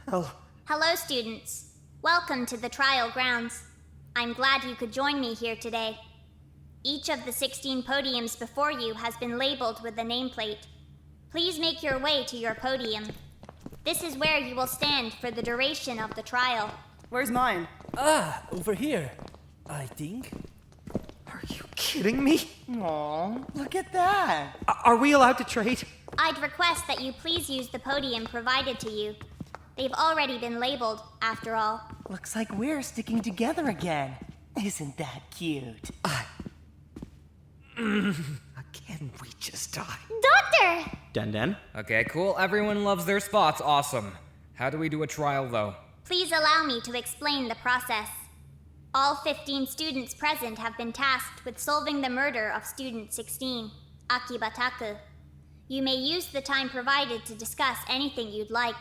Hello, students. Welcome to the trial grounds. I'm glad you could join me here today. Each of the 16 podiums before you has been labeled with a nameplate. Please make your way to your podium. This is where you will stand for the duration of the trial. Where's mine? Over here, I think. Are you kidding me? Aw, look at that. Are we allowed to trade? I'd request that you please use the podium provided to you. They've already been labeled, after all. Looks like we're sticking together again. Isn't that cute? Again, we just died. Doctor! Denden? Okay, cool. Everyone loves their spots. Awesome. How do we do a trial, though? Please allow me to explain the process. All 15 students present have been tasked with solving the murder of student 16, Akibataku. You may use the time provided to discuss anything you'd like,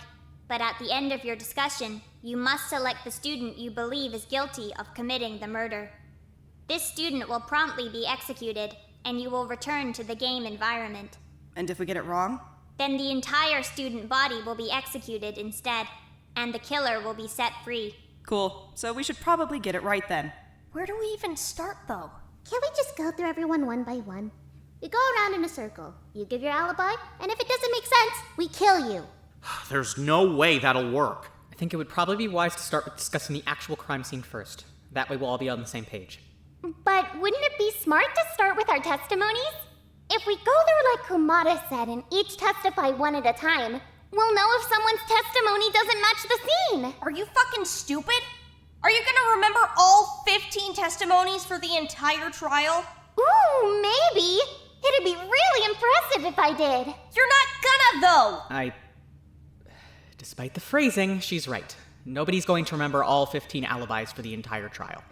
but at the end of your discussion, you must select the student you believe is guilty of committing the murder. This student will promptly be executed, and you will return to the game environment. And if we get it wrong? Then the entire student body will be executed instead, and the killer will be set free. Cool. So we should probably get it right then. Where do we even start, though? Can't we just go through everyone one by one? We go around in a circle. You give your alibi, and if it doesn't make sense, we kill you. There's no way that'll work. I think it would probably be wise to start with discussing the actual crime scene first. That way we'll all be on the same page. But wouldn't it be smart to start with our testimonies? If we go through like Kumada said and each testify one at a time, we'll know if someone's testimony doesn't match the scene. Are you fucking stupid? Are you gonna remember all 15 testimonies for the entire trial? Ooh, maybe. It'd be really impressive if I did. You're not gonna, though! Despite the phrasing, she's right. Nobody's going to remember all 15 alibis for the entire trial.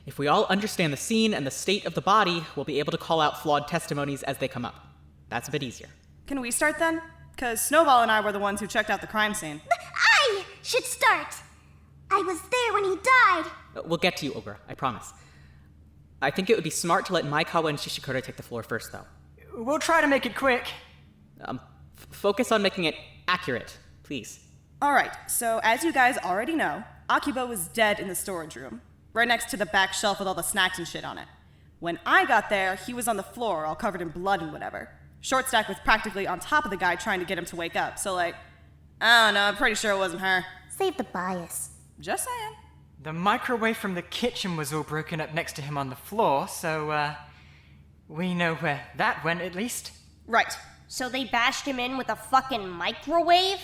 If we all understand the scene and the state of the body, we'll be able to call out flawed testimonies as they come up. That's a bit easier. Can we start then? Because Snowball and I were the ones who checked out the crime scene. I should start. I was there when he died. We'll get to you, Ogura, I promise. I think it would be smart to let Maikawa and Shishikura take the floor first, though. We'll try to make it quick. Focus on making it accurate, please. Alright, so as you guys already know, Akiba was dead in the storage room, right next to the back shelf with all the snacks and shit on it. When I got there, he was on the floor, all covered in blood and whatever. Short Stack was practically on top of the guy trying to get him to wake up, so like, I don't know, I'm pretty sure it wasn't her. Save the bias. Just saying. The microwave from the kitchen was all broken up next to him on the floor, so, we know where that went at least. Right. So they bashed him in with a fucking microwave?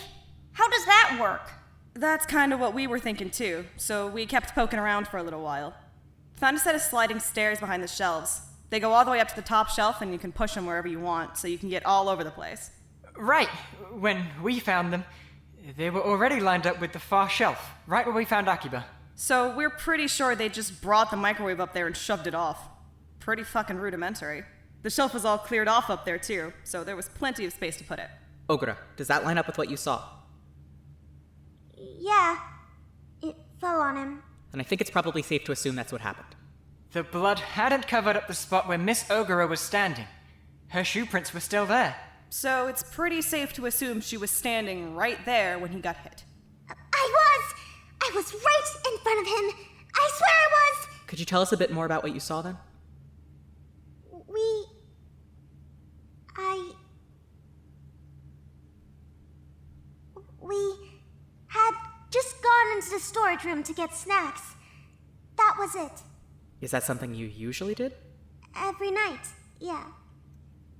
How does that work? That's kind of what we were thinking too, so we kept poking around for a little while. Found a set of sliding stairs behind the shelves. They go all the way up to the top shelf and you can push them wherever you want, so you can get all over the place. Right. When we found them, they were already lined up with the far shelf, right where we found Akiba. So we're pretty sure they just brought the microwave up there and shoved it off. Pretty fucking rudimentary. The shelf was all cleared off up there too, so there was plenty of space to put it. Ogura, does that line up with what you saw? Yeah, it fell on him. And I think it's probably safe to assume that's what happened. The blood hadn't covered up the spot where Miss Ogura was standing. Her shoe prints were still there. So it's pretty safe to assume she was standing right there when he got hit. I was right in front of him. I swear I was. Could you tell us a bit more about what you saw then? We had just gone into the storage room to get snacks. That was it. Is that something you usually did? Every night, yeah.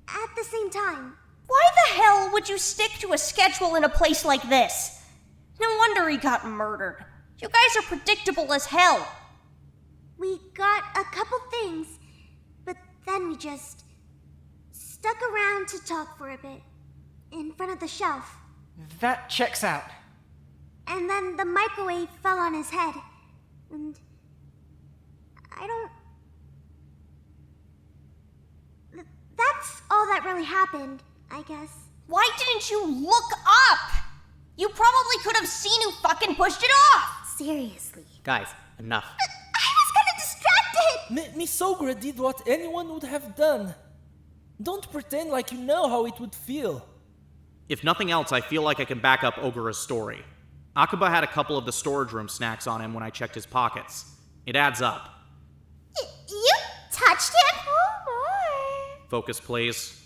At the same time. Why the hell would you stick to a schedule in a place like this? No wonder he got murdered. You guys are predictable as hell. We got a couple things, but then we just stuck around to talk for a bit, in front of the shelf. That checks out. And then the microwave fell on his head, and that's all that really happened, I guess. Why didn't you look up? You probably could have seen who fucking pushed it off! Seriously. Guys, enough. I was kinda distracted! Miss Ogura did what anyone would have done. Don't pretend like you know how it would feel. If nothing else, I feel like I can back up Ogura's story. Akiba had a couple of the storage room snacks on him when I checked his pockets. It adds up. You touched him? Focus, please.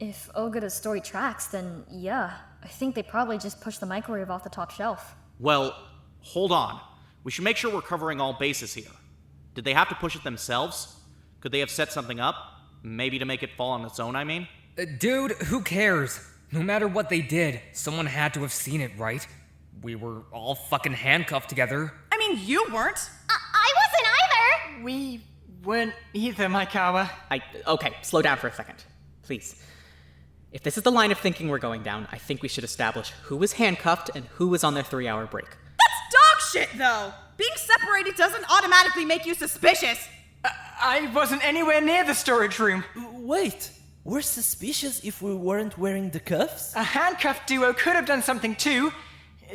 If Ogura's story tracks, then yeah. I think they probably just pushed the microwave off the top shelf. Well, hold on. We should make sure we're covering all bases here. Did they have to push it themselves? Could they have set something up? Maybe to make it fall on its own, I mean? Dude, who cares? No matter what they did, someone had to have seen it, right? We were all fucking handcuffed together. I mean, you weren't. I wasn't either! We weren't either, Maikawa. Okay, slow down for a second. Please. If this is the line of thinking we're going down, I think we should establish who was handcuffed and who was on their 3-hour break. That's dog shit, though! Being separated doesn't automatically make you suspicious! I wasn't anywhere near the storage room. Wait, we're suspicious if we weren't wearing the cuffs? A handcuffed duo could have done something too.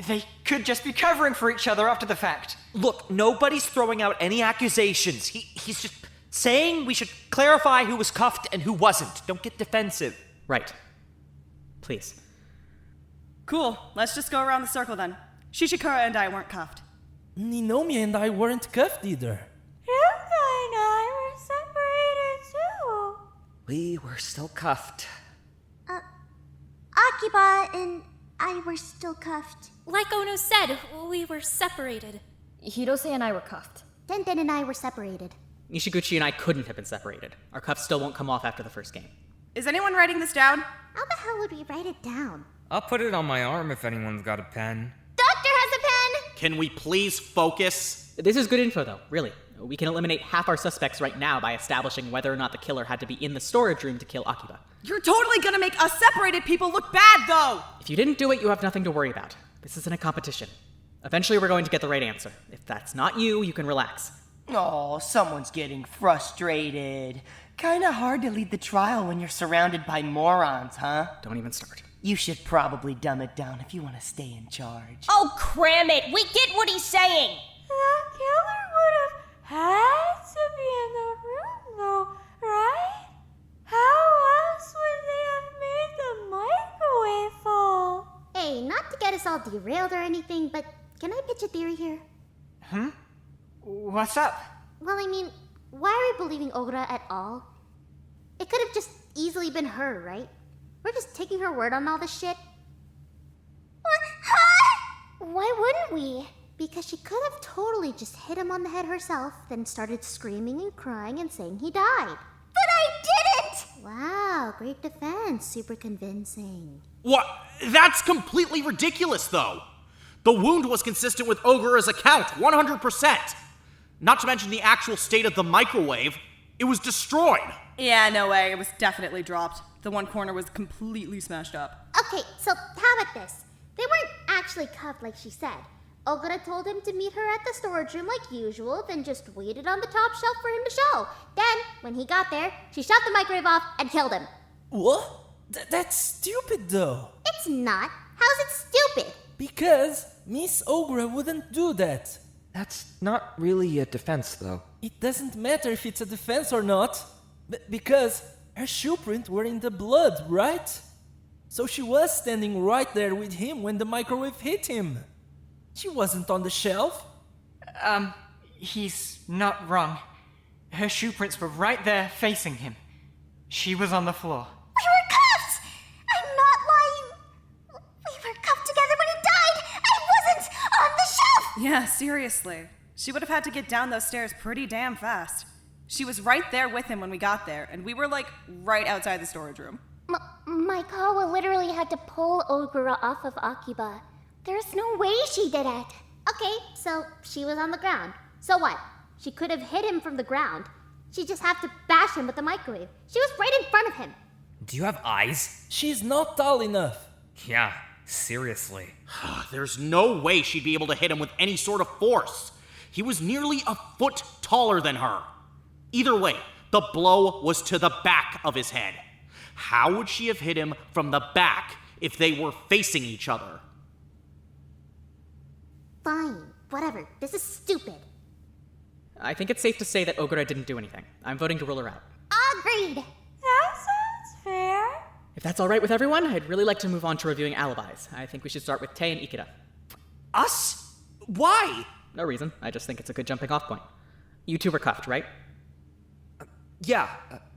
They could just be covering for each other after the fact. Look, nobody's throwing out any accusations. He's just saying we should clarify who was cuffed and who wasn't. Don't get defensive. Right. Please. Cool, let's just go around the circle then. Shishikura and I weren't cuffed. Ninomiya and I weren't cuffed either. Yokoi and I were separated too. We were still cuffed. Akiba and I were still cuffed. Like Ono said, we were separated. Hirose and I were cuffed. Denden and I were separated. Nishiguchi and I couldn't have been separated. Our cuffs still won't come off after the first game. Is anyone writing this down? How the hell would we write it down? I'll put it on my arm if anyone's got a pen. Doctor has a pen! Can we please focus? This is good info, though, really. We can eliminate half our suspects right now by establishing whether or not the killer had to be in the storage room to kill Akiba. You're totally gonna make us separated people look bad, though! If you didn't do it, you have nothing to worry about. This isn't a competition. Eventually, we're going to get the right answer. If that's not you, you can relax. Oh, someone's getting frustrated. Kinda hard to lead the trial when you're surrounded by morons, huh? Don't even start. You should probably dumb it down if you want to stay in charge. Oh, cram it! We get what he's saying! The killer would have had to be in the room, though, right? How else would they have made the microwave fall? Hey, not to get us all derailed or anything, but can I pitch a theory here? What's up? Well, I mean, why are we believing Ogura at all? It could have just easily been her, right? We're just taking her word on all this shit. Why wouldn't we? Because she could have totally just hit him on the head herself, then started screaming and crying and saying he died. But I didn't! Wow, great defense. Super convincing. What? That's completely ridiculous, though. The wound was consistent with Ogura's account, 100%. Not to mention the actual state of the microwave. It was destroyed. Yeah, no way. It was definitely dropped. The one corner was completely smashed up. Okay, so how about this? They weren't actually cuffed like she said. Ogura told him to meet her at the storage room like usual, then just waited on the top shelf for him to show. Then, when he got there, she shut the microwave off and killed him. What? That's stupid, though. It's not. How's it stupid? Because Miss Ogura wouldn't do that. That's not really a defense, though. It doesn't matter if it's a defense or not, because her shoe print were in the blood, right? So she was standing right there with him when the microwave hit him. She wasn't on the shelf. He's not wrong. Her shoe prints were right there facing him. She was on the floor. We were cuffed! I'm not lying. We were cuffed together when he died. I wasn't on the shelf! Yeah, seriously. She would have had to get down those stairs pretty damn fast. She was right there with him when we got there, and we were, like, right outside the storage room. Maikawa literally had to pull Ogura off of Akiba. There's no way she did it. Okay, so she was on the ground. So what? She could have hit him from the ground. She just had to bash him with the microwave. She was right in front of him. Do you have eyes? She's not tall enough. Yeah, seriously. There's no way she'd be able to hit him with any sort of force. He was nearly a foot taller than her. Either way, the blow was to the back of his head. How would she have hit him from the back if they were facing each other? Fine, whatever. This is stupid. I think it's safe to say that Ogura didn't do anything. I'm voting to rule her out. Agreed. That sounds fair. If that's all right with everyone, I'd really like to move on to reviewing alibis. I think we should start with Tei and Ikeda. Us? Why? No reason. I just think it's a good jumping off point. You two were cuffed, right? Yeah,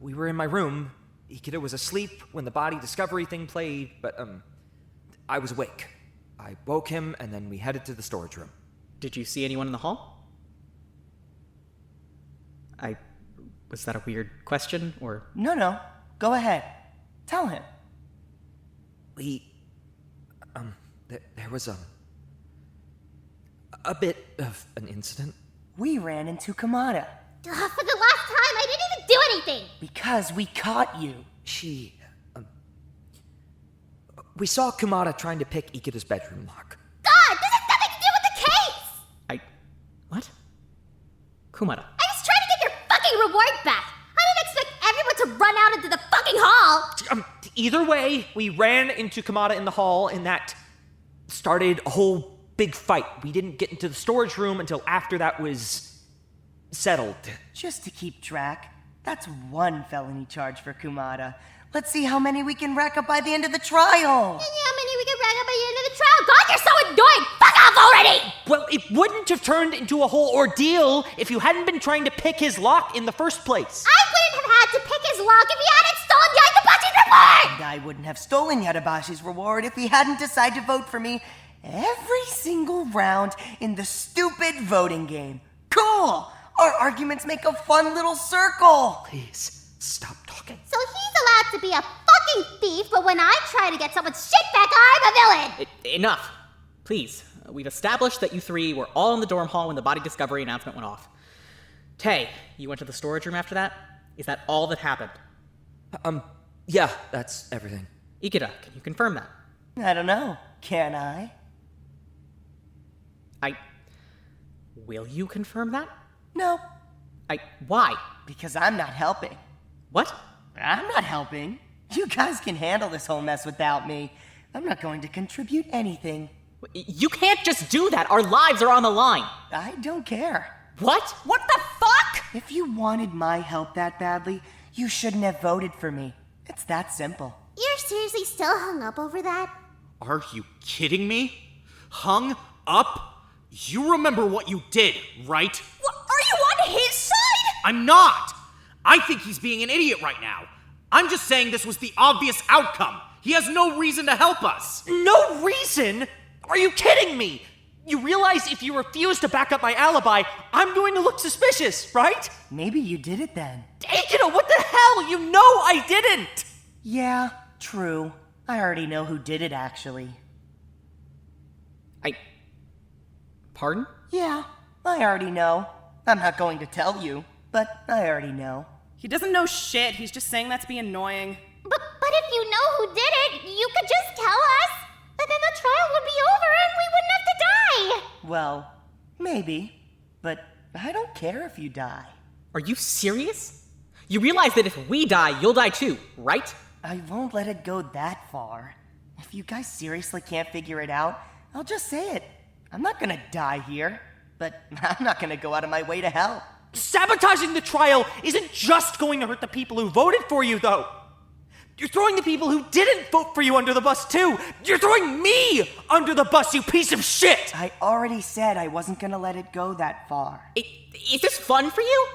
we were in my room. Ikeda was asleep when the body discovery thing played, but, I was awake. I woke him, and then we headed to the storage room. Did you see anyone in the hall? Was that a weird question, or? No. Go ahead. Tell him. There was, a bit of an incident. We ran into Kumada. For the last time, I didn't even do anything! Because we caught you. We saw Kumada trying to pick Ikeda's bedroom lock. God, this has nothing to do with the case! What? Kumada. I was trying to get your fucking reward back! I didn't expect everyone to run out into the fucking hall! Either way, we ran into Kumada in the hall, and that started a whole big fight. We didn't get into the storage room until after that was settled. Just to keep track, that's one felony charge for Kumada. Let's see how many we can rack up by the end of the trial. And how many we can rack up by the end of the trial? God, you're so annoying! Fuck off already! Well, it wouldn't have turned into a whole ordeal if you hadn't been trying to pick his lock in the first place. I wouldn't have had to pick his lock if he hadn't stolen Yaitabashi reward! And I wouldn't have stolen Yatabashi's reward if he hadn't decided to vote for me every single round in the stupid voting game. Cool! Our arguments make a fun little circle. Please, stop talking. So he's allowed to be a fucking thief, but when I try to get someone's shit back, I'm a villain! Enough. Please. We've established that you three were all in the dorm hall when the body discovery announcement went off. Tay, you went to the storage room after that? Is that all that happened? Yeah, that's everything. Ikeda, can you confirm that? I don't know. Can I? Will you confirm that? No. Why? Because I'm not helping. What? I'm not helping. You guys can handle this whole mess without me. I'm not going to contribute anything. You can't just do that. Our lives are on the line. I don't care. What? What the fuck? If you wanted my help that badly, you shouldn't have voted for me. It's that simple. You're seriously still hung up over that? Are you kidding me? Hung up? You remember what you did, right? What, are you on his side? I'm not! I think he's being an idiot right now. I'm just saying this was the obvious outcome. He has no reason to help us. No reason? Are you kidding me? You realize if you refuse to back up my alibi, I'm going to look suspicious, right? Maybe you did it then. Ikeda, what the hell? You know I didn't! Yeah, true. I already know who did it, actually. Pardon? Yeah, I already know. I'm not going to tell you, but I already know. He doesn't know shit. He's just saying that to be annoying. But if you know who did it, you could just tell us. And then the trial would be over and we wouldn't have to die. Well, maybe. But I don't care if you die. Are you serious? You realize that if we die, you'll die too, right? I won't let it go that far. If you guys seriously can't figure it out, I'll just say it. I'm not gonna die here, but I'm not gonna go out of my way to help. Sabotaging the trial isn't just going to hurt the people who voted for you, though. You're throwing the people who didn't vote for you under the bus, too. You're throwing me under the bus, you piece of shit! I already said I wasn't gonna let it go that far. Is this fun for you?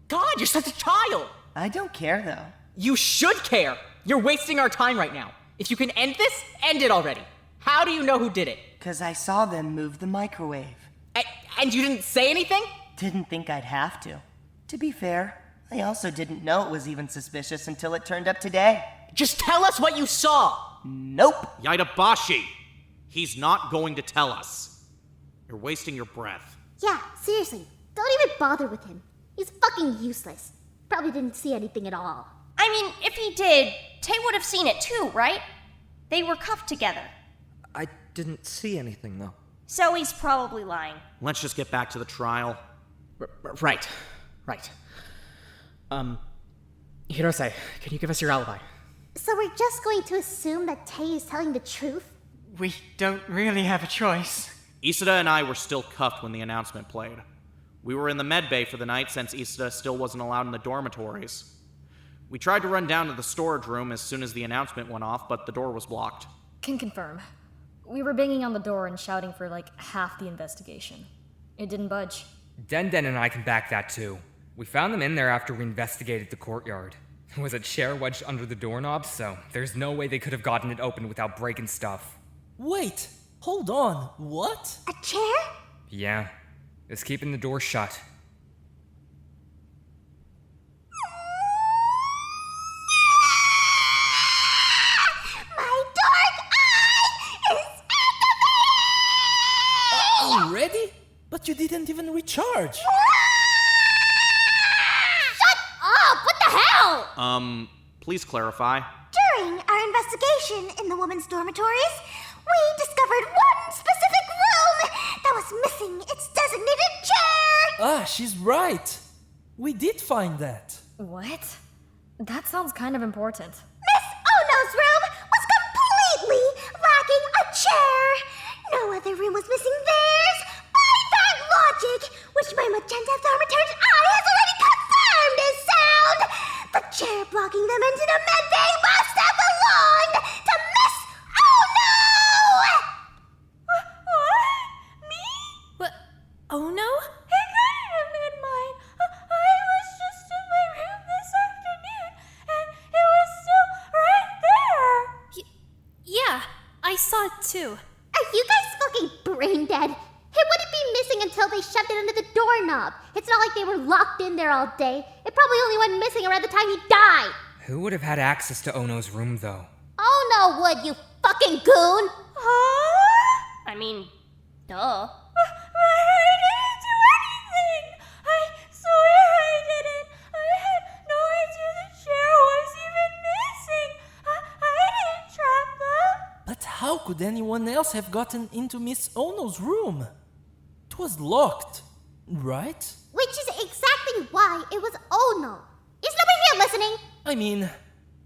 God, you're such a child. I don't care, though. You should care. You're wasting our time right now. If you can end this, end it already. How do you know who did it? 'Cause I saw them move the microwave. And you didn't say anything? Didn't think I'd have to. To be fair, I also didn't know it was even suspicious until it turned up today. Just tell us what you saw. Nope. Yaitabashi, he's not going to tell us. You're wasting your breath. Yeah, seriously, don't even bother with him. He's fucking useless. Probably didn't see anything at all. I mean, if he did, Tay would have seen it too, right? They were cuffed together. I didn't see anything, though. So he's probably lying. Let's just get back to the trial. Right. Hirose, can you give us your alibi? So we're just going to assume that Tay is telling the truth? We don't really have a choice. Ikeda and I were still cuffed when the announcement played. We were in the med bay for the night since Ikeda still wasn't allowed in the dormitories. We tried to run down to the storage room as soon as the announcement went off, but the door was blocked. Can confirm. We were banging on the door and shouting for like half the investigation. It didn't budge. Denden and I can back that too. We found them in there after we investigated the courtyard. There was a chair wedged under the doorknob, so there's no way they could have gotten it open without breaking stuff. Wait, hold on. What? A chair? Yeah, it's keeping the door shut. My dark eye is activated! Already? But you didn't even recharge. Shut up! What the hell? Please clarify. During our investigation in the women's dormitories, we discovered one specific room that was missing its designated chair! Ah, she's right. We did find that. What? That sounds kind of important. Miss Ouno's room was completely lacking a chair! No other room was missing theirs! By that logic, which my magenta thermometer's eye has already confirmed is sound, the chair blocking them into the medbay must have belonged to Miss Ouno! What? Me? What? Ouno? It couldn't have been mine. I was just in my room this afternoon, and it was still right there. Yeah, I saw it too. Are you guys fucking brain dead? It wouldn't be missing until they shoved it under the doorknob. It's not like they were locked in there all day. It probably only went missing around the time he died. Who would have had access to Ono's room, though? Ouno would, you fucking goon! Huh? I mean, duh. But I didn't do anything. I swear I didn't. I had no idea the chair was even missing. I didn't trap them. But how could anyone else have gotten into Miss Ono's room? It was locked, right? Which is exactly why it was Ouno. Is nobody here listening? I mean,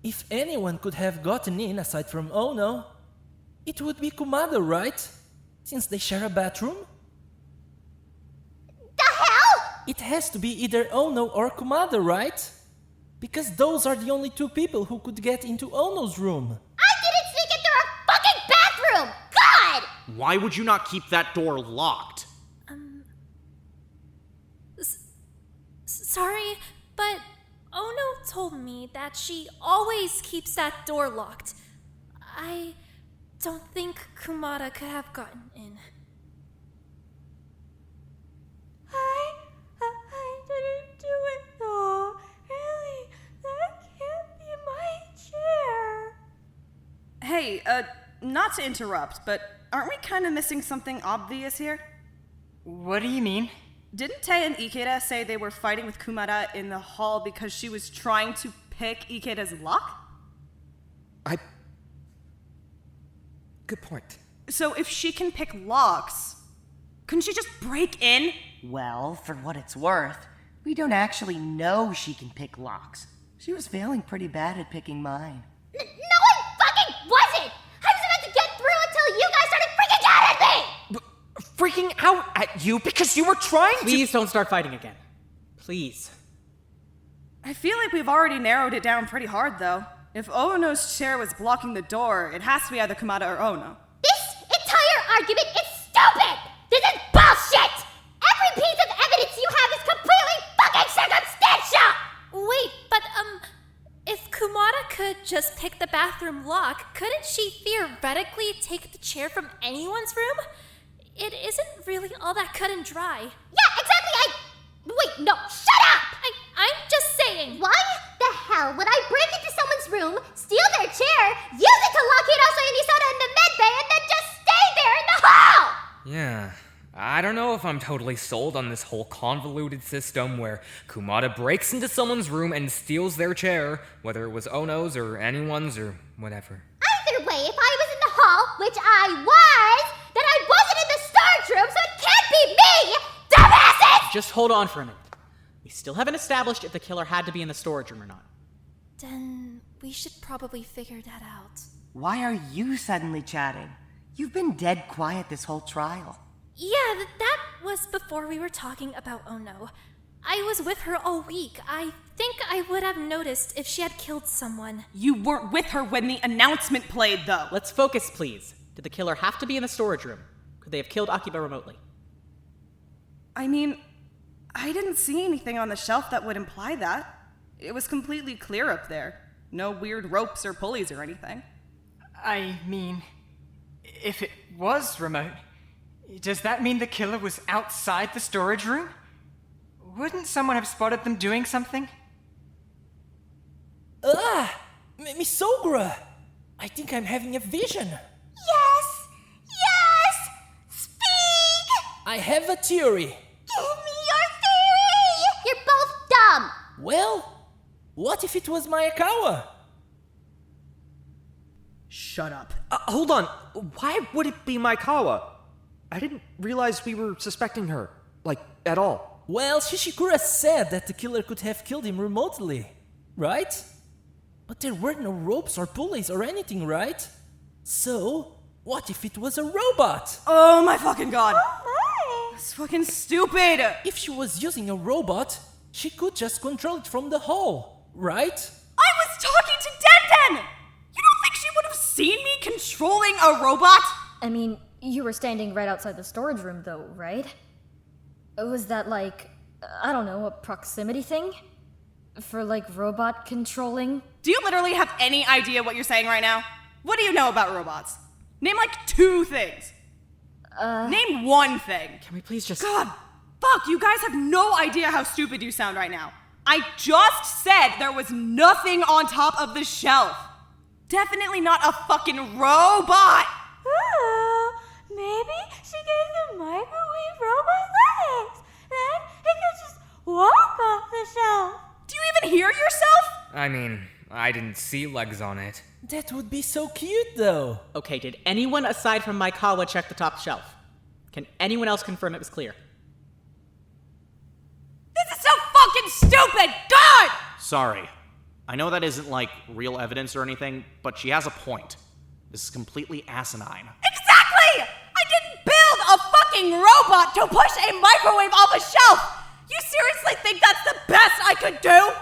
if anyone could have gotten in aside from Ouno, it would be Kumada, right? Since they share a bathroom? The hell? It has to be either Ouno or Kumada, right? Because those are the only two people who could get into Ono's room. I didn't sneak into her fucking bathroom! God! Why would you not keep that door locked? Sorry, but Ouno told me that she always keeps that door locked. I don't think Kumada could have gotten in. I didn't do it though. Really, that can't be my chair. Hey, not to interrupt, but aren't we kind of missing something obvious here? What do you mean? Didn't Tei and Ikeda say they were fighting with Kumada in the hall because she was trying to pick Ikeda's lock? Good point. So if she can pick locks, couldn't she just break in? Well, for what it's worth, we don't actually know she can pick locks. She was failing pretty bad at picking mine. No, I fucking wasn't! I was about to get through until you guys started freaking out at me! Freaking out at you because you were trying to— Please don't start fighting again. Please. I feel like we've already narrowed it down pretty hard, though. If Ono's chair was blocking the door, it has to be either Kumada or Ouno. This entire argument is stupid! This is bullshit! Every piece of evidence you have is completely fucking circumstantial! Wait, but if Kumada could just pick the bathroom lock, couldn't she theoretically take the chair from anyone's room? It isn't really all that cut and dry. Yeah, exactly! Wait, no, shut up! I'm just saying. Why the hell would I break into someone's room, steal their chair, use it to lock Hiroso and Isada in the medbay, and then just stay there in the hall? Yeah, I don't know if I'm totally sold on this whole convoluted system where Kumada breaks into someone's room and steals their chair, whether it was Ono's or anyone's or whatever. Either way, if I was in the hall, which I was, then I wasn't in the storage room, so it can't be me! Dumbasses! Just hold on for a minute. We still haven't established if the killer had to be in the storage room or not. Then we should probably figure that out. Why are you suddenly chatting? You've been dead quiet this whole trial. Yeah, that was before we were talking about Ouno. I was with her all week. I think I would have noticed if she had killed someone. You weren't with her when the announcement played, though. Let's focus, please. Did the killer have to be in the storage room? Could they have killed Akiba remotely? I mean, I didn't see anything on the shelf that would imply that. It was completely clear up there. No weird ropes or pulleys or anything. I mean, if it was remote, does that mean the killer was outside the storage room? Wouldn't someone have spotted them doing something? Miss Ogura! I think I'm having a vision. Yes! Yes! Speak! I have a theory. Give me your theory! You're both dumb! Well, what if it was Mayakawa? Shut up. Hold on. Why would it be Maikawa? I didn't realize we were suspecting her. Like, at all. Well, Shishikura said that the killer could have killed him remotely, right? But there were no ropes or pulleys or anything, right? So, what if it was a robot? Oh my fucking god! Oh my! It's fucking stupid! If she was using a robot, she could just control it from the hall, right? I was talking to Denden! You don't think she would have seen me controlling a robot? I mean, you were standing right outside the storage room, though, right? Was that like, I don't know, a proximity thing? For like robot controlling? Do you literally have any idea what you're saying right now? What do you know about robots? Name like 2 things. Name 1 thing. Can we please just... God, fuck, you guys have no idea how stupid you sound right now. I just said there was nothing on top of the shelf. Definitely not a fucking robot. Oh, maybe she gave the microwave robot legs. Then it could just walk off the shelf. Do you even hear yourself? I mean, I didn't see legs on it. That would be so cute, though. Okay, did anyone aside from Maikawa check the top shelf? Can anyone else confirm it was clear? This is so fucking stupid! God! Sorry. I know that isn't like real evidence or anything, but she has a point. This is completely asinine. Exactly! I didn't build a fucking robot to push a microwave off a shelf! You seriously think that's the best I could do?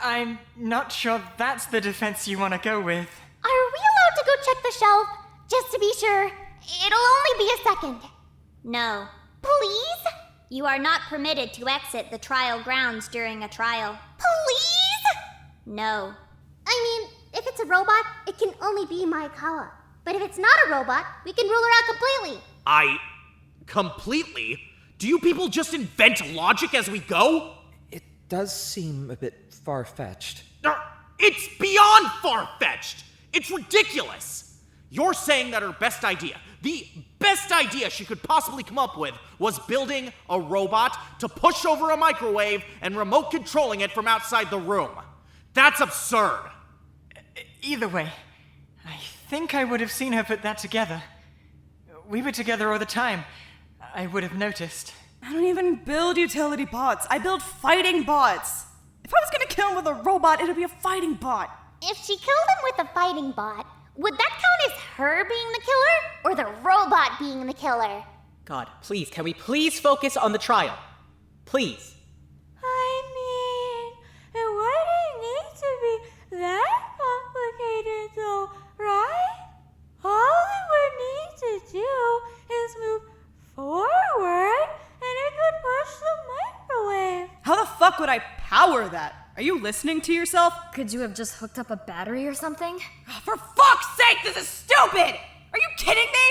I'm not sure that's the defense you want to go with. Are we allowed to go check the shelf? Just to be sure. It'll only be a second. No. Please? You are not permitted to exit the trial grounds during a trial. Please? No. I mean, if it's a robot, it can only be Maikawa. But if it's not a robot, we can rule her out completely. Completely? Do you people just invent logic as we go? It does seem a bit far-fetched. It's beyond far-fetched! It's ridiculous! You're saying that her best idea, the best idea she could possibly come up with, was building a robot to push over a microwave and remote controlling it from outside the room. That's absurd. Either way, I think I would have seen her put that together. We were together all the time. I would have noticed. I don't even build utility bots. I build fighting bots. If I was gonna kill him with a robot, it'd be a fighting bot. If she killed him with a fighting bot, would that count as her being the killer or the robot being the killer? God, please, can we please focus on the trial? Please. I mean, it wouldn't need to be that complicated though, right? All it would need to do is move forward and it could push the microwave. How the fuck would I power that? Are you listening to yourself? Could you have just hooked up a battery or something? For fuck's sake, this is stupid! Are you kidding me?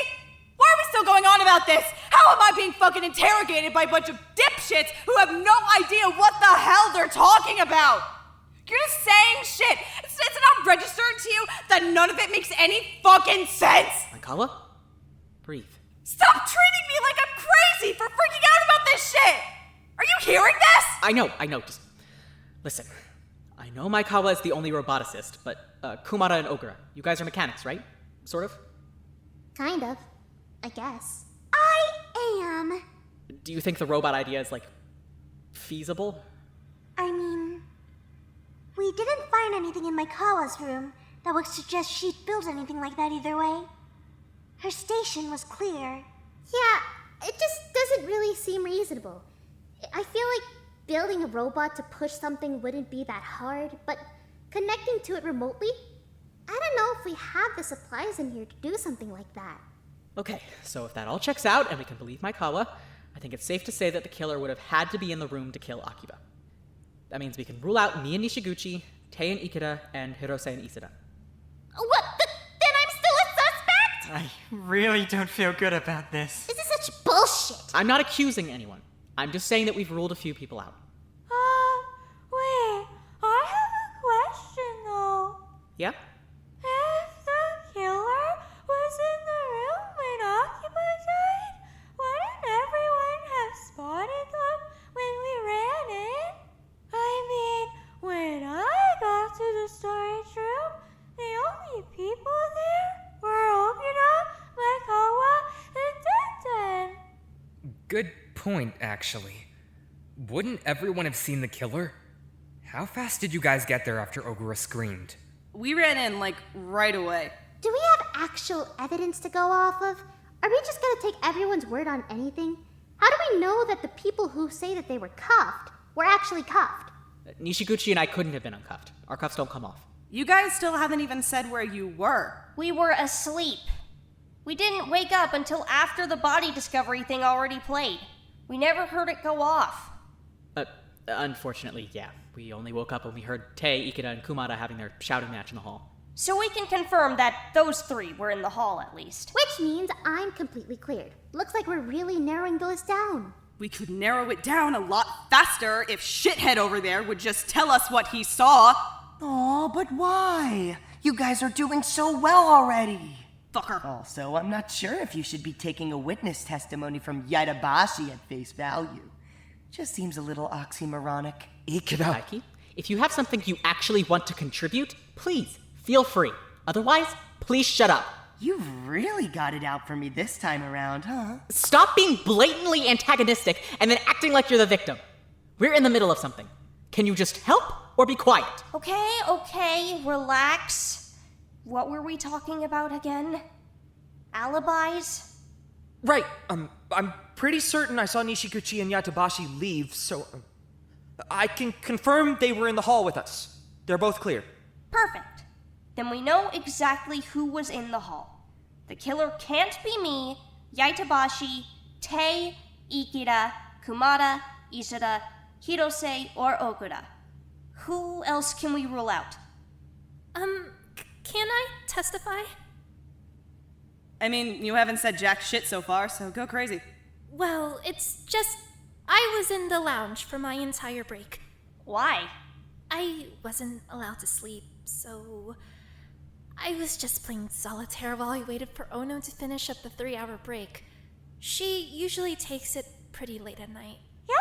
Why are we still going on about this? How am I being fucking interrogated by a bunch of dipshits who have no idea what the hell they're talking about? You're just saying shit. It's not registering to you that none of it makes any fucking sense. Maikawa? Breathe. Stop treating me like I'm crazy for freaking out about this shit! Are you hearing this? I know, just listen. I know Maikawa is the only roboticist, but Kumada and Ogura, you guys are mechanics, right? Sort of? Kind of, I guess. I am. Do you think the robot idea is, like, feasible? I mean, we didn't find anything in Maikawa's room that would suggest she'd build anything like that either way. Her station was clear. Yeah, it just doesn't really seem reasonable. I feel like building a robot to push something wouldn't be that hard, but connecting to it remotely? I don't know if we have the supplies in here to do something like that. Okay, so if that all checks out and we can believe Maikawa, I think it's safe to say that the killer would have had to be in the room to kill Akiba. That means we can rule out me and Nishiguchi, Tei and Ikeda, and Hirose and Isada. What? Then I'm still a suspect? I really don't feel good about this. This is such bullshit. I'm not accusing anyone. I'm just saying that we've ruled a few people out. Wait, I have a question though. Yeah? If the killer was in the room when Akiba died, wouldn't everyone have spotted them when we ran in? I mean, when I got to the storage room, the only people there were Ogura, Maikawa, and Denden. Good point, actually. Wouldn't everyone have seen the killer? How fast did you guys get there after Ogura screamed? We ran in, right away. Do we have actual evidence to go off of? Are we just gonna take everyone's word on anything? How do we know that the people who say that they were cuffed were actually cuffed? Nishiguchi and I couldn't have been uncuffed. Our cuffs don't come off. You guys still haven't even said where you were. We were asleep. We didn't wake up until after the body discovery thing already played. We never heard it go off. Unfortunately, yeah. We only woke up when we heard Tei, Ikeda, and Kumada having their shouting match in the hall. So we can confirm that those three were in the hall at least. Which means I'm completely cleared. Looks like we're really narrowing the list down. We could narrow it down a lot faster if shithead over there would just tell us what he saw. Aw, but why? You guys are doing so well already. Fucker. Also, I'm not sure if you should be taking a witness testimony from Yaitabashi at face value. Just seems a little oxymoronic. Ikeda. Daiki, if you have something you actually want to contribute, please, feel free. Otherwise, please shut up. You've really got it out for me this time around, huh? Stop being blatantly antagonistic and then acting like you're the victim. We're in the middle of something. Can you just help or be quiet? Okay, relax. What were we talking about again? Alibis? Right, I'm pretty certain I saw Nishiguchi and Yaitabashi leave, so I can confirm they were in the hall with us. They're both clear. Perfect. Then we know exactly who was in the hall. The killer can't be me, Yaitabashi, Tei, Ikeda, Kumada, Isada, Hirose, or Ogura. Who else can we rule out? Can I testify? I mean, you haven't said jack shit so far, so go crazy. Well, it's just I was in the lounge for my entire break. Why? I wasn't allowed to sleep, so I was just playing solitaire while I waited for Ono to finish up the 3-hour break. She usually takes it pretty late at night. Yeah,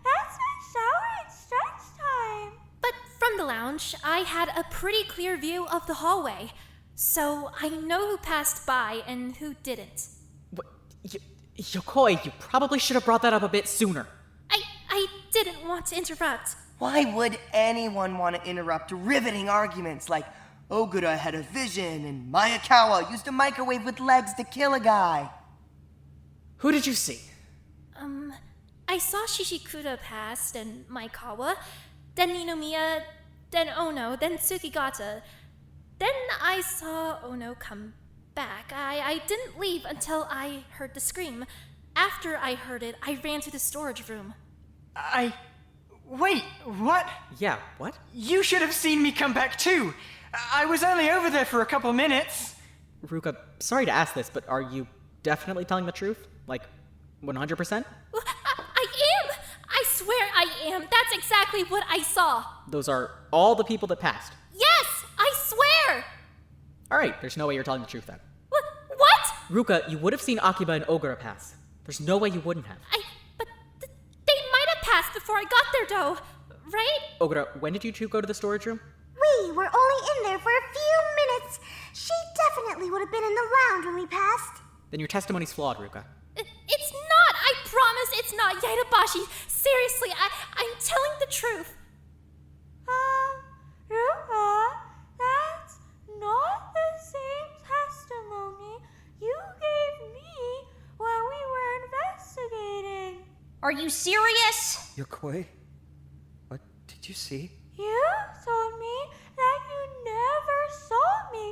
that's my shower and stretch time. But from the lounge, I had a pretty clear view of the hallway, so I know who passed by and who didn't. Yokoi, you probably should have brought that up a bit sooner. I didn't want to interrupt. Why would anyone want to interrupt riveting arguments like Ogura had a vision and Maikawa used a microwave with legs to kill a guy? Who did you see? I saw Shishikuda pass, then Maikawa, then Ninomiya, then Ono, then Tsukigata. Then I saw Ono come back. I didn't leave until I heard the scream. After I heard it, I ran to the storage room. Wait, what? Yeah, what? You should have seen me come back too. I was only over there for a couple minutes. Ruka, sorry to ask this, but are you definitely telling the truth? 100%? I am! I swear I am. That's exactly what I saw. Those are all the people that passed. Yes! I swear! Alright, there's no way you're telling the truth then. What? Ruka, you would have seen Akiba and Ogura pass. There's no way you wouldn't have. But they might have passed before I got there, though. Right? Ogura, when did you two go to the storage room? We were only in there for a few minutes. She definitely would have been in the lounge when we passed. Then your testimony's flawed, Ruka. It's not! I promise it's not, Yaitabashi! Seriously, I'm telling the truth. Ruka, that's not the same testimony you gave me while we were investigating. Are you serious? Yokoi? What did you see? You told me that you never saw me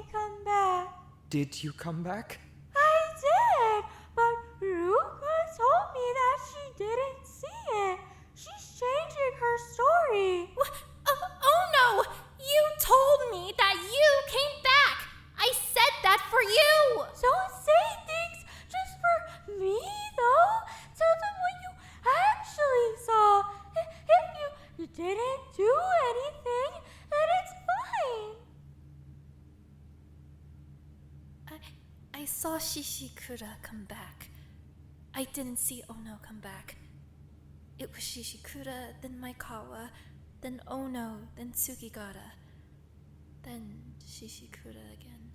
Did you come back? I did, but Ruka told me that she didn't see it. She's changing her story. Oh no! You told me that you came back! I said that for you! Don't say things just for me, though. Tell them what you actually saw. If you didn't do anything, then it's fine. I saw Shishikura come back. I didn't see Ono come back. It was Shishikura, then Maikawa, then Ono, then Tsukigata, then Shishikura again.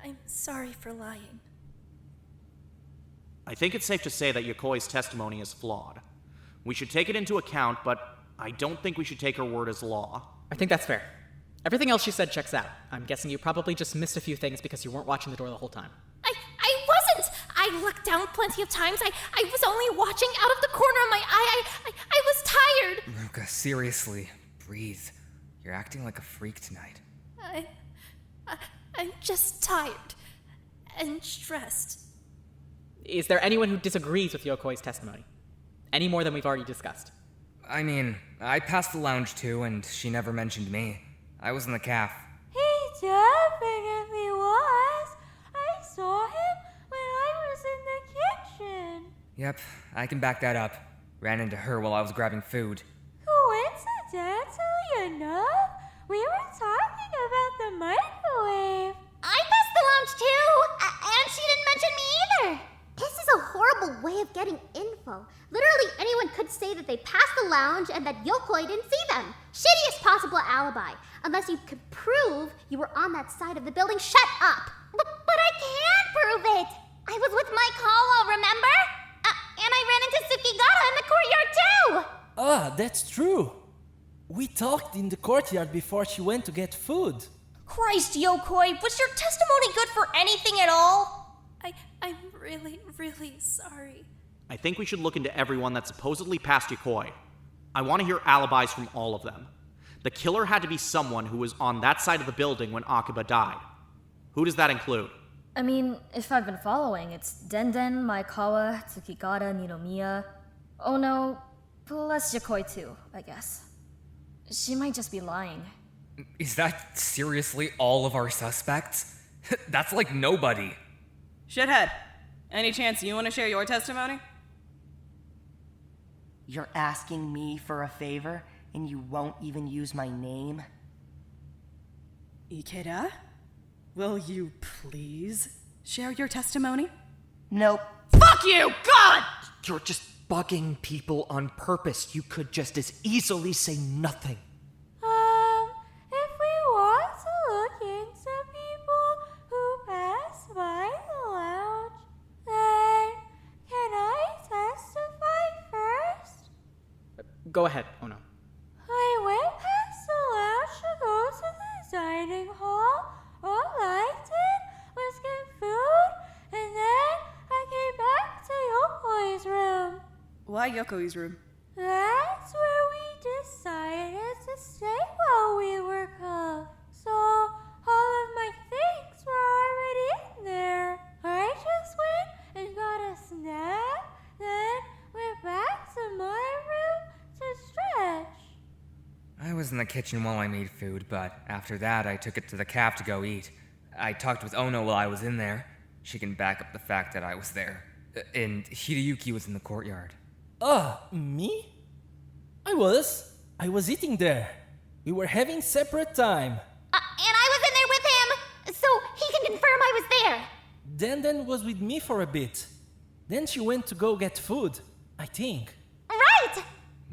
I'm sorry for lying. I think it's safe to say that Yokoi's testimony is flawed. We should take it into account, but I don't think we should take her word as law. I think that's fair. Everything else she said checks out. I'm guessing you probably just missed a few things because you weren't watching the door the whole time. I wasn't! I looked down plenty of times. I was only watching out of the corner of my eye. I was tired. Ruka, seriously, breathe. You're acting like a freak tonight. I'm just tired and stressed. Is there anyone who disagrees with Yokoi's testimony? Any more than we've already discussed? I mean, I passed the lounge too, and she never mentioned me. I was in the caf. He definitely was. I saw him when I was in the kitchen. Yep, I can back that up. Ran into her while I was grabbing food. Coincidentally enough, we were talking about the microwave. I passed the lounge too, and she didn't mention me either. This is a horrible way of getting info. Literally anyone could say that they passed the lounge and that Yokoi didn't see them. Shittiest possible alibi. Unless you could prove you were on that side of the building. Shut up! But I can't prove it! I was with Maikawa, remember? And I ran into Tsukigata in the courtyard too! Ah, that's true. We talked in the courtyard before she went to get food. Christ, Yokoi, was your testimony good for anything at all? I'm really, really sorry. I think we should look into everyone that supposedly passed Yokoi. I want to hear alibis from all of them. The killer had to be someone who was on that side of the building when Akiba died. Who does that include? I mean, if I've been following, it's Denden, Maikawa, Tsukigata, Ninomiya, Ono, plus Yokoi too, I guess. She might just be lying. Is that seriously all of our suspects? That's like nobody. Shithead, any chance you want to share your testimony? You're asking me for a favor, and you won't even use my name? Ikeda? Will you please share your testimony? Nope. Fuck you! God! You're just bugging people on purpose. You could just as easily say nothing. If we want to look into people who pass by the lounge, then can I testify first? Go ahead, Ono. I went past the lounge to go to the dining hall. All I did was get food, and then I came back to Yokoi's room. Why Yokoi's room? That's where we decided to stay while we were cuffed. So all of my things were already in there. I just went and got a snack, then went back to my room to stretch. I was in the kitchen while I made food, but after that I took it to the caf to go eat. I talked with Ono while I was in there. She can back up the fact that I was there. And Hideyuki was in the courtyard. Me? I was eating there. We were having separate time. And I was in there with him, so he can confirm I was there. Denden was with me for a bit. Then she went to go get food, I think. Right!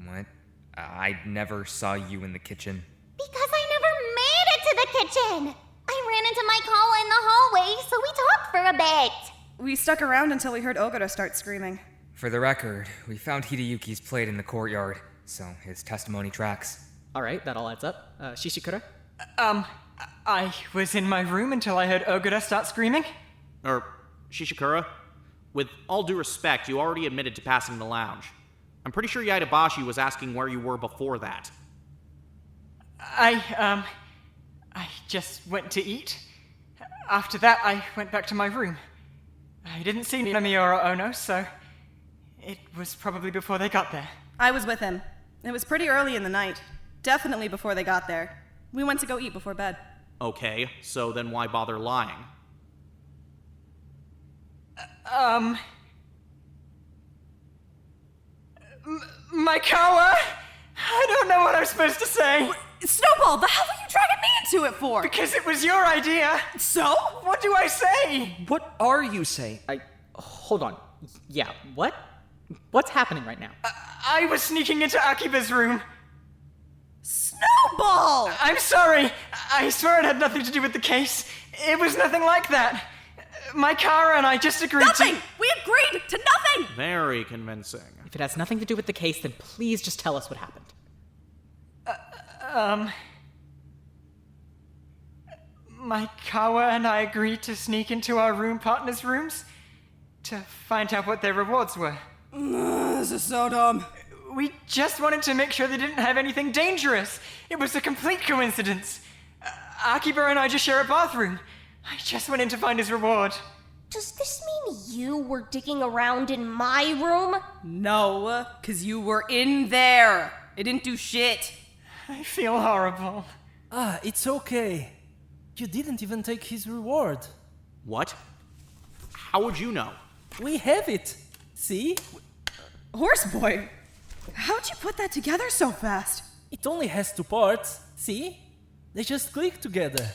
What? I never saw you in the kitchen. Because I never made it to the kitchen. I ran into Maikawa in the hallway, so we talked for a bit. We stuck around until we heard Ogura start screaming. For the record, we found Hideyuki's plate in the courtyard, so his testimony tracks. Alright, that all adds up. Shishikura? I was in my room until I heard Ogura start screaming. Shishikura, with all due respect, you already admitted to passing the lounge. I'm pretty sure Yaitabashi was asking where you were before that. I just went to eat. After that, I went back to my room. I didn't see Ninomiya or Ono, so it was probably before they got there. I was with him. It was pretty early in the night. Definitely before they got there. We went to go eat before bed. Okay, so then why bother lying? Maikawa? I don't know what I'm supposed to say. Snowball, the hell are you dragging me into it for? Because it was your idea. So? What do I say? What are you saying? Hold on. Yeah, what? What's happening right now? I was sneaking into Akiba's room. Snowball! I'm sorry. I swear it had nothing to do with the case. It was nothing like that. Maikawa and I just agreed Nothing! We agreed to nothing! Very convincing. If it has nothing to do with the case, then please just tell us what happened. Maikawa and I agreed to sneak into our room partners' rooms to find out what their rewards were. This is so dumb. We just wanted to make sure they didn't have anything dangerous. It was a complete coincidence. Akiba and I just share a bathroom. I just went in to find his reward. Does this mean you were digging around in my room? No, 'cause you were in there. It didn't do shit. I feel horrible. It's okay. You didn't even take his reward. What? How would you know? We have it. See? Horseboy, how'd you put that together so fast? It only has 2 parts. See? They just click together.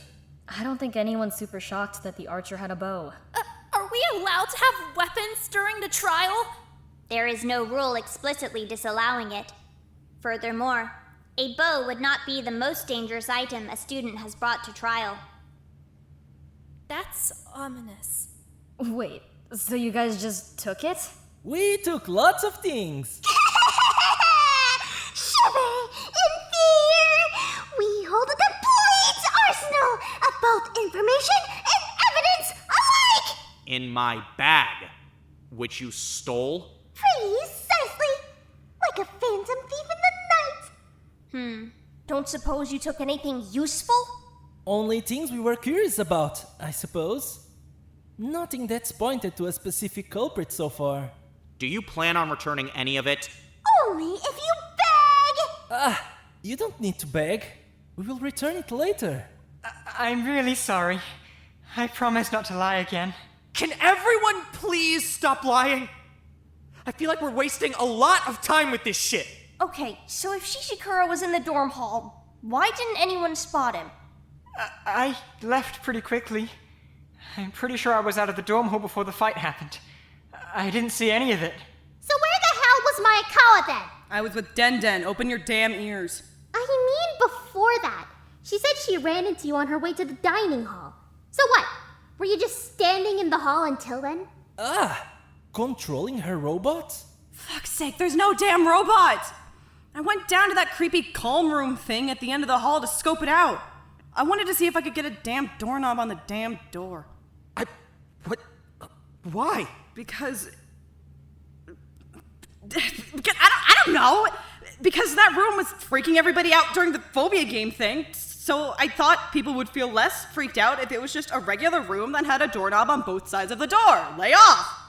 I don't think anyone's super shocked that the archer had a bow. Are we allowed to have weapons during the trial? There is no rule explicitly disallowing it. Furthermore, a bow would not be the most dangerous item a student has brought to trial. That's ominous. Wait, so you guys just took it? We took lots of things. Shiver in fear! We hold a complete arsenal of both information and evidence alike! In my bag, which you stole? Precisely! Like a phantom thief in the night! Don't suppose you took anything useful? Only things we were curious about, I suppose. Nothing that's pointed to a specific culprit so far. Do you plan on returning any of it? Only if you beg! You don't need to beg. We will return it later. I'm really sorry. I promise not to lie again. Can everyone please stop lying? I feel like we're wasting a lot of time with this shit. Okay, so if Shishikura was in the dorm hall, why didn't anyone spot him? I left pretty quickly. I'm pretty sure I was out of the dorm hall before the fight happened. I didn't see any of it. So where the hell was Maikawa then? I was with Denden. Open your damn ears. I mean before that. She said she ran into you on her way to the dining hall. So what? Were you just standing in the hall until then? Controlling her robot? Fuck's sake, there's no damn robot! I went down to that creepy calm room thing at the end of the hall to scope it out. I wanted to see if I could get a damn doorknob on the damn door. Why? Because I don't know. Because that room was freaking everybody out during the phobia game thing. So I thought people would feel less freaked out if it was just a regular room that had a doorknob on both sides of the door. Lay off!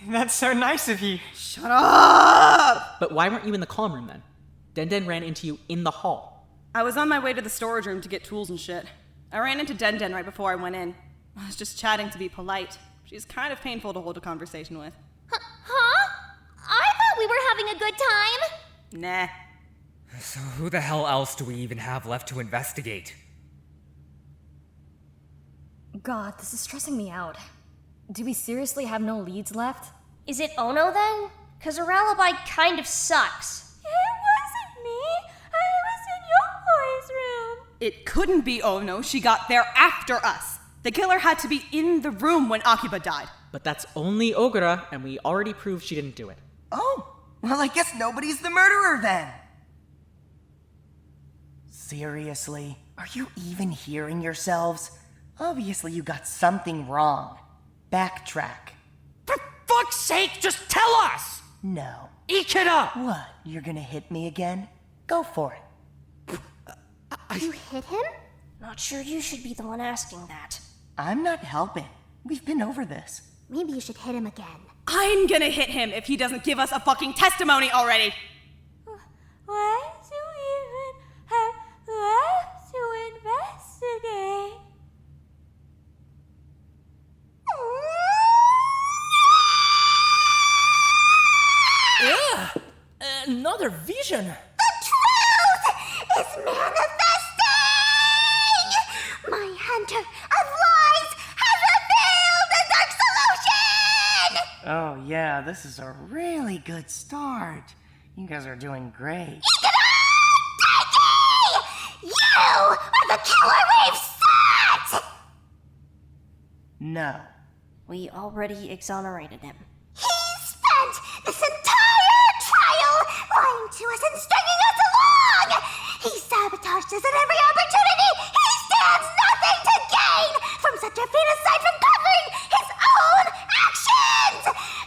That's so nice of you. Shut up! But why weren't you in the calm room then? Denden ran into you in the hall. I was on my way to the storage room to get tools and shit. I ran into Denden right before I went in. I was just chatting to be polite. She's kind of painful to hold a conversation with. Huh? I thought we were having a good time! Nah. So who the hell else do we even have left to investigate? God, this is stressing me out. Do we seriously have no leads left? Is it Ono then? 'Cause her alibi kind of sucks. It wasn't me. I was in Yokoi's room. It couldn't be Ono. She got there after us. The killer had to be in the room when Akiba died. But that's only Ogura, and we already proved she didn't do it. Oh, well, I guess nobody's the murderer then. Seriously, are you even hearing yourselves? Obviously, you got something wrong. Backtrack. For fuck's sake, just tell us! No. Ikeda! What? You're gonna hit me again? Go for it. You hit him? Not sure you should be the one asking that. I'm not helping. We've been over this. Maybe you should hit him again. I'm gonna hit him if he doesn't give us a fucking testimony already! Why do we even have left to investigate? Yeah! Another vision! The truth is manifesting! My hunter of lies has revealed the dark solution! Oh yeah, this is a really good start. You guys are doing great. Daiki! You are the killer we've sought! No. We already exonerated him. He spent this entire trial lying to us and stringing us along! He sabotaged us at every opportunity! He stands nothing to gain from such a feat aside from covering his own actions!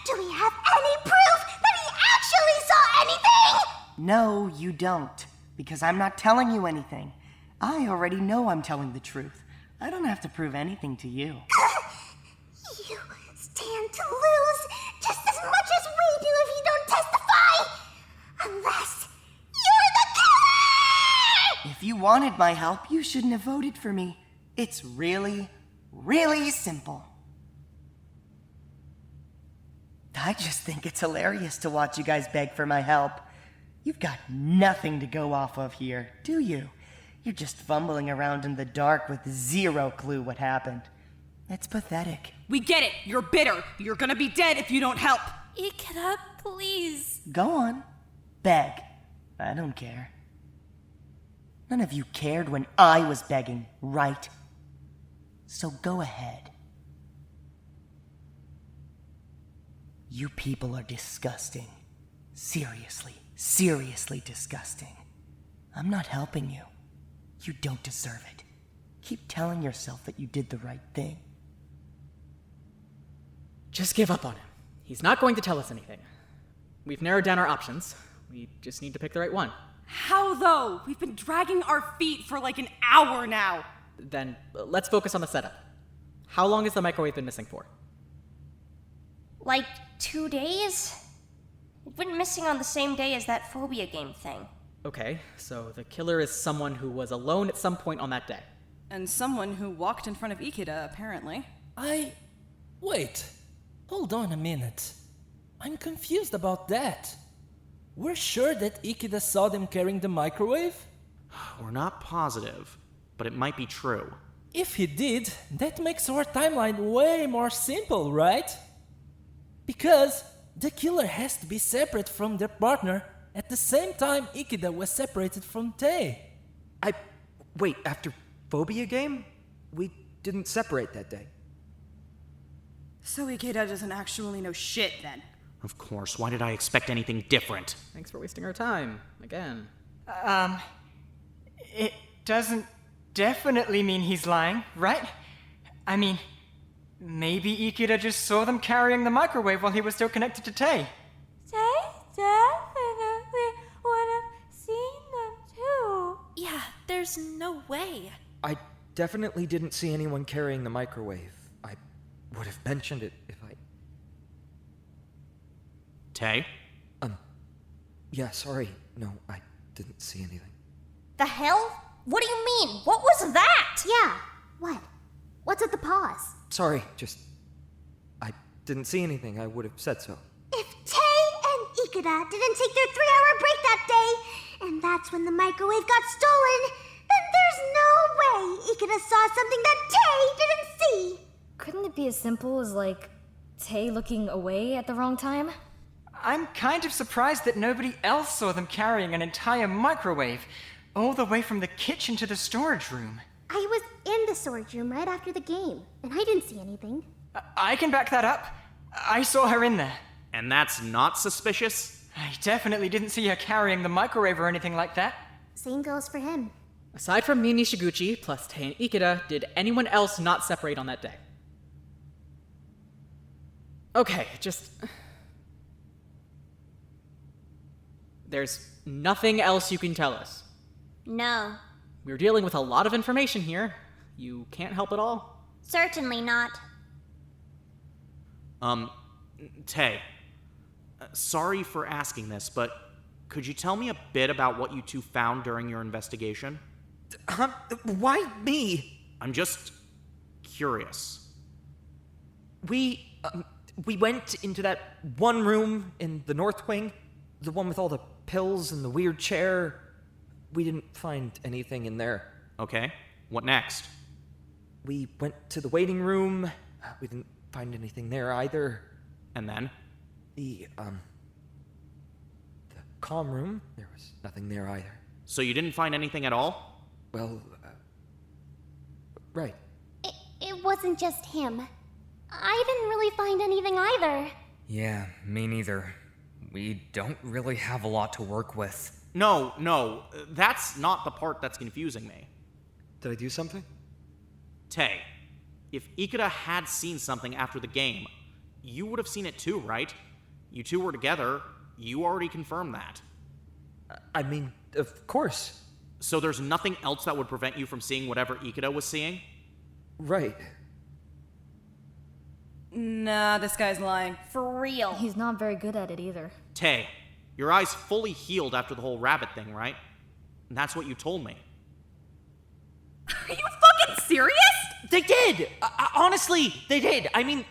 Do we have any proof that he actually saw anything? No, you don't. Because I'm not telling you anything. I already know I'm telling the truth. I don't have to prove anything to you. You stand to lose just as much as we do if you don't testify! Unless you're the killer! If you wanted my help, you shouldn't have voted for me. It's really, really simple. I just think it's hilarious to watch you guys beg for my help. You've got nothing to go off of here, do you? You're just fumbling around in the dark with zero clue what happened. It's pathetic. We get it! You're bitter! You're gonna be dead if you don't help! Ikeda, please. Go on. Beg. I don't care. None of you cared when I was begging, right? So go ahead. You people are disgusting. Seriously, seriously disgusting. I'm not helping you. You don't deserve it. Keep telling yourself that you did the right thing. Just give up on him. He's not going to tell us anything. We've narrowed down our options. We just need to pick the right one. How though? We've been dragging our feet for like an hour now! Then let's focus on the setup. How long has the microwave been missing for? Like 2 days? It went missing on the same day as that phobia game thing. Okay, so the killer is someone who was alone at some point on that day. And someone who walked in front of Ikeda, apparently. Wait. Hold on a minute. I'm confused about that. We're sure that Ikeda saw them carrying the microwave? We're not positive, but it might be true. If he did, that makes our timeline way more simple, right? Because the killer has to be separate from their partner at the same time Ikeda was separated from Tei. Wait, after phobia game? We didn't separate that day. So Ikeda doesn't actually know shit then. Of course, why did I expect anything different? Thanks for wasting our time, again. It doesn't definitely mean he's lying, right? I mean, maybe Ikeda just saw them carrying the microwave while he was still connected to Tei. They definitely would have seen them too. Yeah, there's no way. I definitely didn't see anyone carrying the microwave. I would have mentioned it if I... Tei? Yeah, sorry. No, I didn't see anything. The hell? What do you mean? What was that? Yeah, what? What's at the pause? Sorry, I didn't see anything. I would have said so. If Tei and Ikeda didn't take their 3-hour break that day, and that's when the microwave got stolen, then there's no way Ikeda saw something that Tei didn't see. Couldn't it be as simple as, like, Tei looking away at the wrong time? I'm kind of surprised that nobody else saw them carrying an entire microwave, all the way from the kitchen to the storage room. I was in the storage room right after the game, and I didn't see anything. I can back that up. I saw her in there. And that's not suspicious? I definitely didn't see her carrying the microwave or anything like that. Same goes for him. Aside from me and Nishiguchi, plus Tei and Ikeda, did anyone else not separate on that day? Okay, There's nothing else you can tell us. No. We're dealing with a lot of information here. You can't help it all. Certainly not. Tay, sorry for asking this, but could you tell me a bit about what you two found during your investigation? Why me? I'm just curious. We went into that one room in the north wing, the one with all the pills and the weird chair. We didn't find anything in there. Okay, what next? We went to the waiting room. We didn't find anything there either. And then? The comm room, there was nothing there either. So you didn't find anything at all? Well, right. It wasn't just him. I didn't really find anything either. Yeah, me neither. We don't really have a lot to work with. No, that's not the part that's confusing me. Did I do something? Tay, if Ikeda had seen something after the game, you would have seen it too, right? You two were together. You already confirmed that. I mean, of course. So there's nothing else that would prevent you from seeing whatever Ikeda was seeing? Right. Nah, this guy's lying. For real. He's not very good at it either. Tay, your eyes fully healed after the whole rabbit thing, right? And that's what you told me. Are you fucking serious? They did! Honestly, they did. I mean,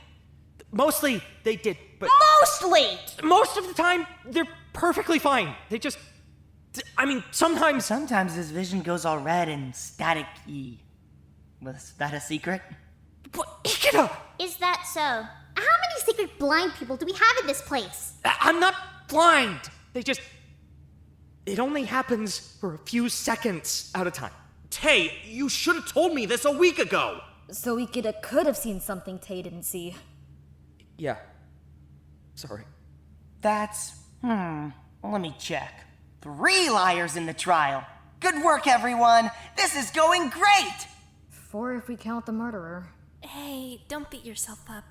mostly they did, but... Mostly! Most of the time, they're perfectly fine. They just... I mean, sometimes... Sometimes his vision goes all red and static-y. Was that a secret? But Ikeda! Is that so? How many secret blind people do we have in this place? I'm not blind. They just... It only happens for a few seconds at a time. Tay, you should have told me this a week ago! So Ikeda could have seen something Tay didn't see. Yeah. Sorry. That's... Let me check. 3 liars in the trial. Good work, everyone! This is going great! 4 if we count the murderer. Hey, don't beat yourself up.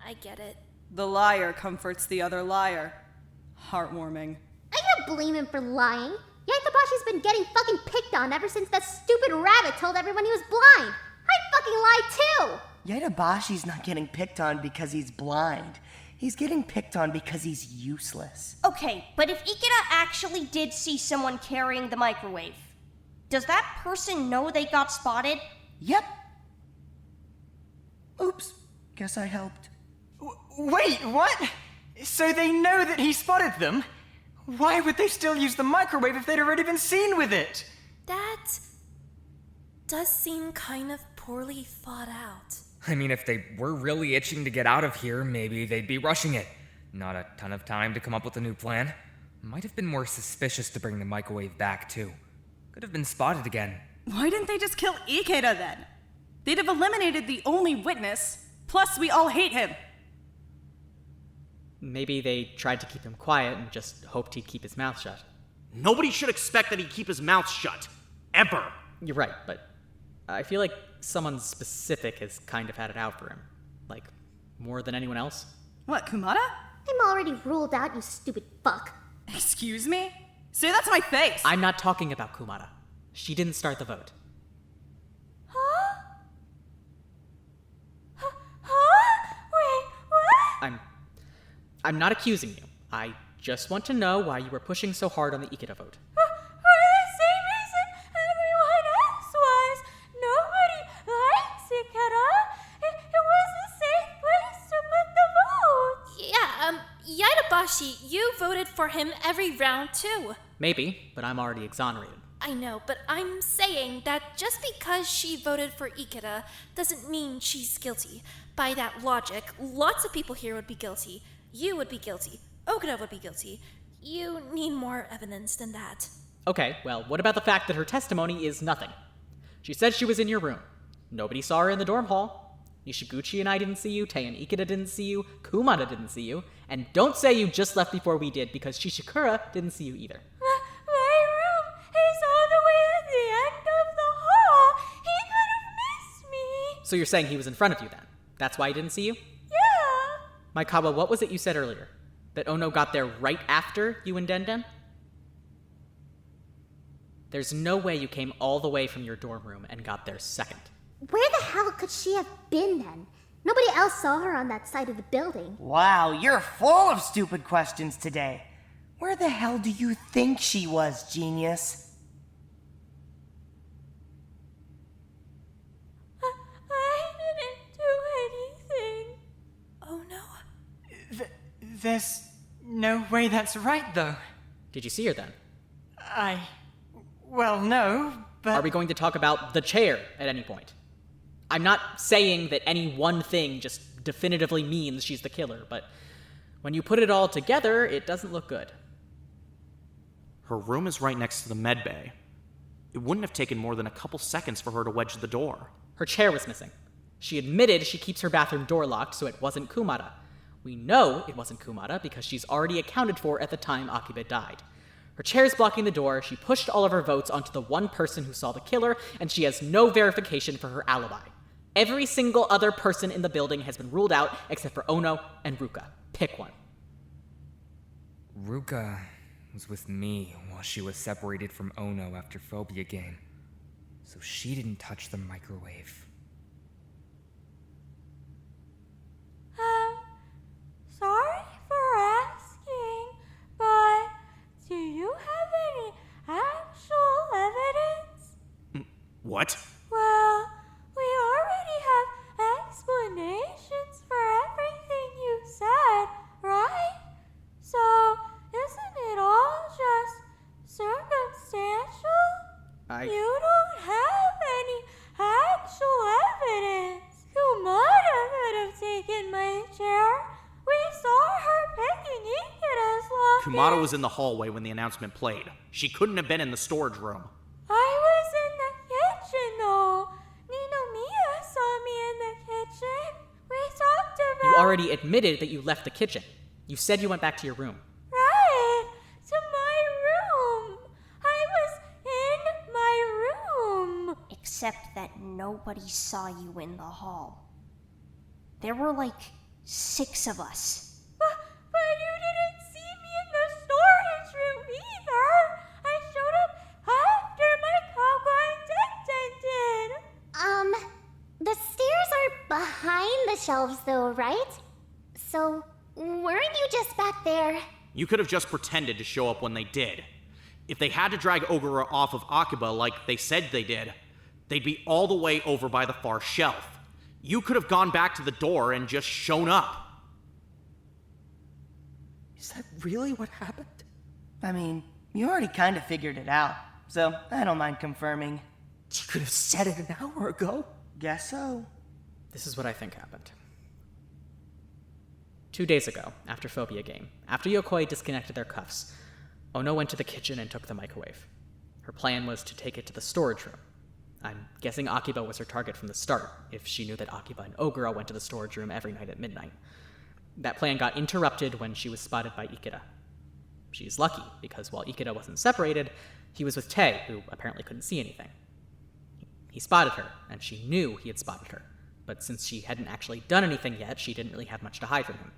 I get it. The liar comforts the other liar. Heartwarming. I can't blame him for lying. Yaitabashi's been getting fucking picked on ever since that stupid rabbit told everyone he was blind. I'd fucking lie too! Yaitabashi's not getting picked on because he's blind. He's getting picked on because he's useless. Okay, but if Ikeda actually did see someone carrying the microwave, does that person know they got spotted? Yep. Oops. Guess I helped. Wait, what? So they know that he spotted them? Why would they still use the microwave if they'd already been seen with it? That does seem kind of poorly thought out. I mean, if they were really itching to get out of here, maybe they'd be rushing it. Not a ton of time to come up with a new plan. Might have been more suspicious to bring the microwave back, too. Could have been spotted again. Why didn't they just kill Ikeda then? They'd have eliminated the only witness. Plus, we all hate him. Maybe they tried to keep him quiet and just hoped he'd keep his mouth shut. Nobody should expect that he'd keep his mouth shut. Ever. You're right, but I feel like someone specific has kind of had it out for him. Like, more than anyone else. What, Kumada? I'm already ruled out, you stupid fuck. Excuse me? Say that to my face! I'm not talking about Kumada. She didn't start the vote. Wait, what? I'm not accusing you. I just want to know why you were pushing so hard on the Ikeda vote. For the same reason everyone else was. Nobody likes Ikeda. It was a safe place to put the vote. Yeah, Yaitabashi, you voted for him every round too. Maybe, but I'm already exonerated. I know, but I'm saying that just because she voted for Ikeda doesn't mean she's guilty. By that logic, lots of people here would be guilty. You would be guilty. Ogura would be guilty. You need more evidence than that. Okay, well, what about the fact that her testimony is nothing? She said she was in your room. Nobody saw her in the dorm hall. Nishiguchi and I didn't see you, Tei and Ikeda didn't see you, Kumada didn't see you, and don't say you just left before we did, because Shishikura didn't see you either. My room is all the way at the end of the hall. He could have missed me. So you're saying he was in front of you then? That's why he didn't see you? Yeah. Maikawa, what was it you said earlier? That Ono got there right after you and Denden? There's no way you came all the way from your dorm room and got there second. Where the hell could she have been then? Nobody else saw her on that side of the building. Wow, you're full of stupid questions today. Where the hell do you think she was, genius? I didn't do anything. Oh no. There's no way that's right, though. Did you see her then? Well, no, but... Are we going to talk about the chair at any point? I'm not saying that any one thing just definitively means she's the killer, but when you put it all together, it doesn't look good. Her room is right next to the med bay. It wouldn't have taken more than a couple seconds for her to wedge the door. Her chair was missing. She admitted she keeps her bathroom door locked, so it wasn't Kumada. We know it wasn't Kumada because she's already accounted for at the time Akiba died. Her chair's blocking the door, she pushed all of her votes onto the one person who saw the killer, and she has no verification for her alibi. Every single other person in the building has been ruled out except for Ouno and Ruka. Pick one. Ruka was with me while she was separated from Ouno after Phobia game, so she didn't touch the microwave. Sorry for asking, but do you have any actual evidence? What? Well, we already have explanations for everything you said, right? So, isn't it all just circumstantial? You don't have any actual evidence. Kumada could have taken my chair. We saw her picking Ikeda's locket. Kumada was in the hallway when the announcement played. She couldn't have been in the storage room. I was in the kitchen, though. Ninomiya saw me in the kitchen. We talked about... You already admitted that you left the kitchen. You said you went back to your room. Right, to my room. I was in my room. Except that nobody saw you in the hall. There were like 6 of us. But you didn't see me in the storage room either. I showed up after my Koko and Denden did. The stairs are behind the shelves though, right? So, weren't you just back there? You could have just pretended to show up when they did. If they had to drag Ogura off of Akiba like they said they did, they'd be all the way over by the far shelf. You could have gone back to the door and just shown up. Is that really what happened? I mean, you already kind of figured it out, so I don't mind confirming. You could have said it an hour ago. Guess so. This is what I think happened. 2 days ago, after Phobia game, after Yokoi disconnected their cuffs, Ouno went to the kitchen and took the microwave. Her plan was to take it to the storage room. I'm guessing Akiba was her target from the start, if she knew that Akiba and Ogura went to the storage room every night at midnight. That plan got interrupted when she was spotted by Ikeda. She's lucky, because while Ikeda wasn't separated, he was with Tei, who apparently couldn't see anything. He spotted her, and she knew he had spotted her, but since she hadn't actually done anything yet, she didn't really have much to hide from him.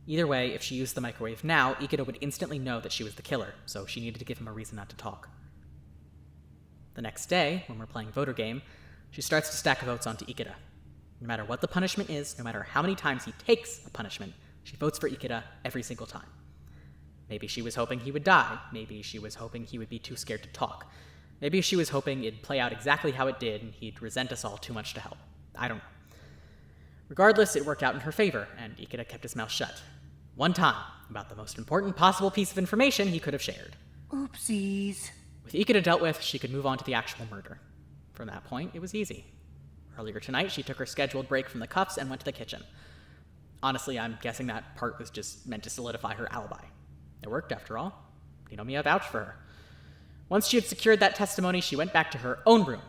Either way, if she used the microwave now, Ikeda would instantly know that she was the killer, so she needed to give him a reason not to talk. The next day, when we're playing voter game, she starts to stack votes onto Ikeda. No matter what the punishment is, no matter how many times he takes a punishment, she votes for Ikeda every single time. Maybe she was hoping he would die. Maybe she was hoping he would be too scared to talk. Maybe she was hoping it'd play out exactly how it did and he'd resent us all too much to help. I don't know. Regardless, it worked out in her favor, and Ikeda kept his mouth shut. One time, about the most important possible piece of information he could have shared. Oopsies. With Ikeda dealt with, she could move on to the actual murder. From that point, it was easy. Earlier tonight, she took her scheduled break from the cuffs and went to the kitchen. Honestly, I'm guessing that part was just meant to solidify her alibi. It worked, after all. Ninomiya vouched for her. Once she had secured that testimony, she went back to her own room.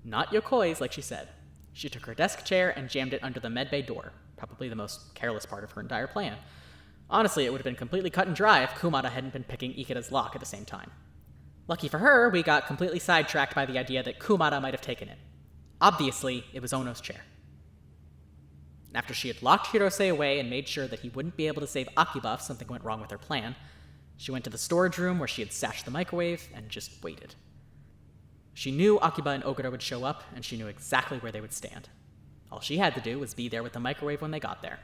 Not Yokoi's, like she said. She took her desk chair and jammed it under the medbay door, probably the most careless part of her entire plan. Honestly, it would have been completely cut and dry if Kumada hadn't been picking Ikeda's lock at the same time. Lucky for her, we got completely sidetracked by the idea that Kumada might have taken it. Obviously, it was Ono's chair. After she had locked Hirose away and made sure that he wouldn't be able to save Akiba if something went wrong with her plan, she went to the storage room where she had stashed the microwave and just waited. She knew Akiba and Ogura would show up, and she knew exactly where they would stand. All she had to do was be there with the microwave when they got there.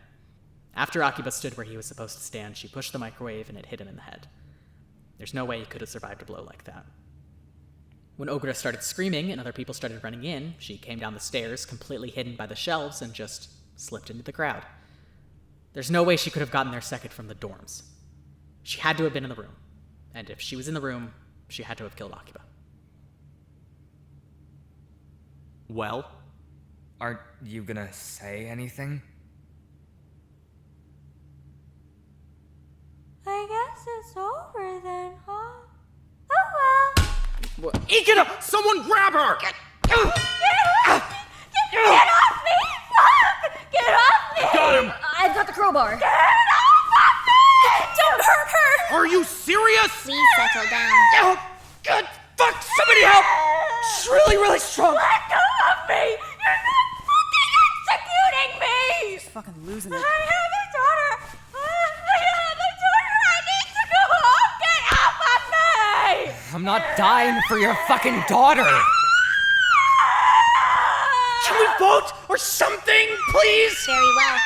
After Akiba stood where he was supposed to stand, she pushed the microwave and it hit him in the head. There's no way he could have survived a blow like that. When Ogura started screaming and other people started running in, she came down the stairs, completely hidden by the shelves, and just slipped into the crowd. There's no way she could have gotten there second from the dorms. She had to have been in the room. And if she was in the room, she had to have killed Akiba. Well? Aren't you gonna say anything? I guess it's over then, huh? Oh well. Ikeda! Someone grab her! Get off me! Fuck! Get off me! Got him! I've got the crowbar. Get off of me! Don't hurt her! Are you serious? Please settle down. Oh, God, fuck! Somebody help! She's really, really strong. Let go of me! You're not fucking executing me! She's fucking losing it. I have a daughter! I have a daughter! I need to go home! Get off of me! I'm not dying for your fucking daughter! Can we vote or something, please? Very well.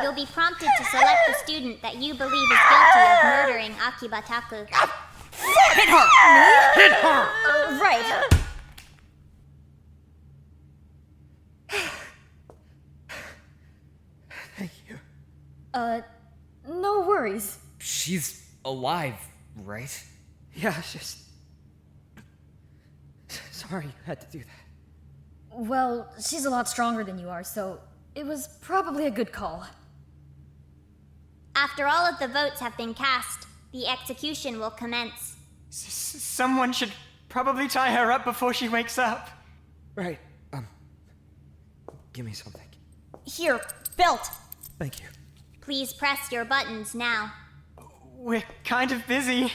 You'll be prompted to select the student that you believe is guilty of murdering Akiba Taku. Hit her! Hit her! Right. Thank you. No worries. She's alive, right? Yeah, it's just... Sorry you had to do that. Well, she's a lot stronger than you are, so it was probably a good call. After all of the votes have been cast, the execution will commence. Someone should probably tie her up before she wakes up. Right. Give me something. Here, belt. Thank you. Please press your buttons now. We're kind of busy.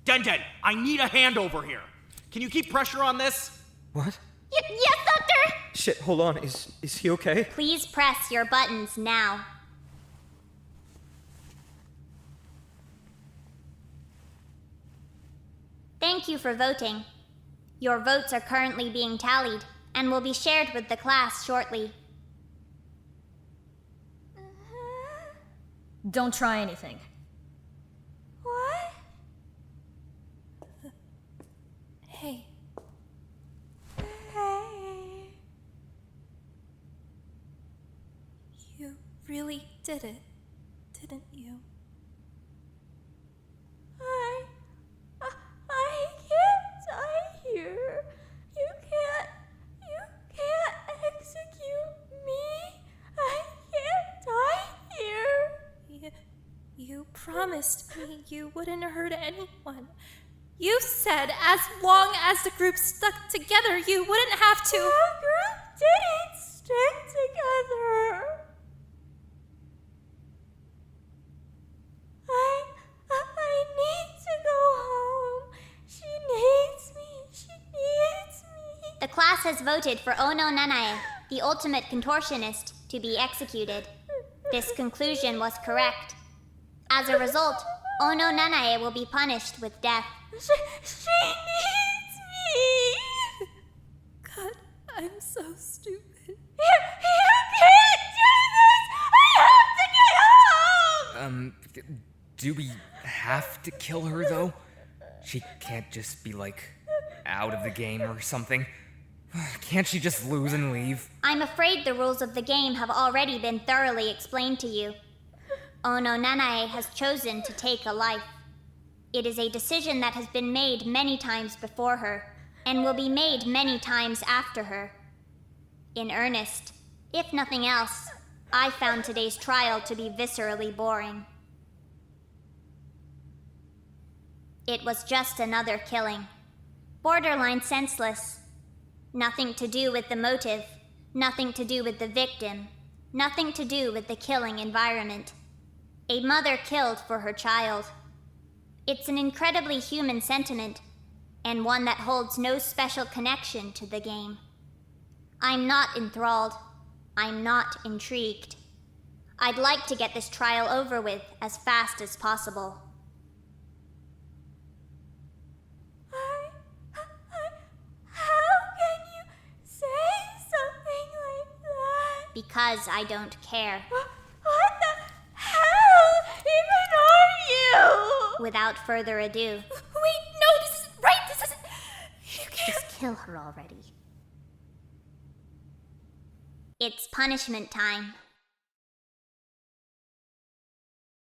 Denden, I need a hand over here. Can you keep pressure on this? What? Yes, Doctor! Shit, hold on. Is he okay? Please press your buttons now. Thank you for voting. Your votes are currently being tallied and will be shared with the class shortly. Don't try anything. What? Hey, Hey. you really did it, didn't you? I can't die here. You can't execute me. I can't die here. You promised me you wouldn't hurt anyone. You said as long as the group stuck together, you wouldn't have to. The group didn't stick together. I need to go home. She needs me. The class has voted for Ouno Nanae, the ultimate contortionist, to be executed. This conclusion was correct. As a result, Ouno Nanae will be punished with death. She needs me. God, I'm so stupid. You can't do this. I have to get home. Do we have to kill her, though? She can't just be, out of the game or something. Can't she just lose and leave? I'm afraid the rules of the game have already been thoroughly explained to you. Ouno Nanae has chosen to take a life. It is a decision that has been made many times before her, and will be made many times after her. In earnest, if nothing else, I found today's trial to be viscerally boring. It was just another killing. Borderline senseless. Nothing to do with the motive, nothing to do with the victim, nothing to do with the killing environment. A mother killed for her child. It's an incredibly human sentiment, and one that holds no special connection to the game. I'm not enthralled. I'm not intrigued. I'd like to get this trial over with as fast as possible. How because I don't care. What the hell even are you? Without further ado, Wait, no, this isn't right. This isn't. You can't. just kill her already. It's punishment time.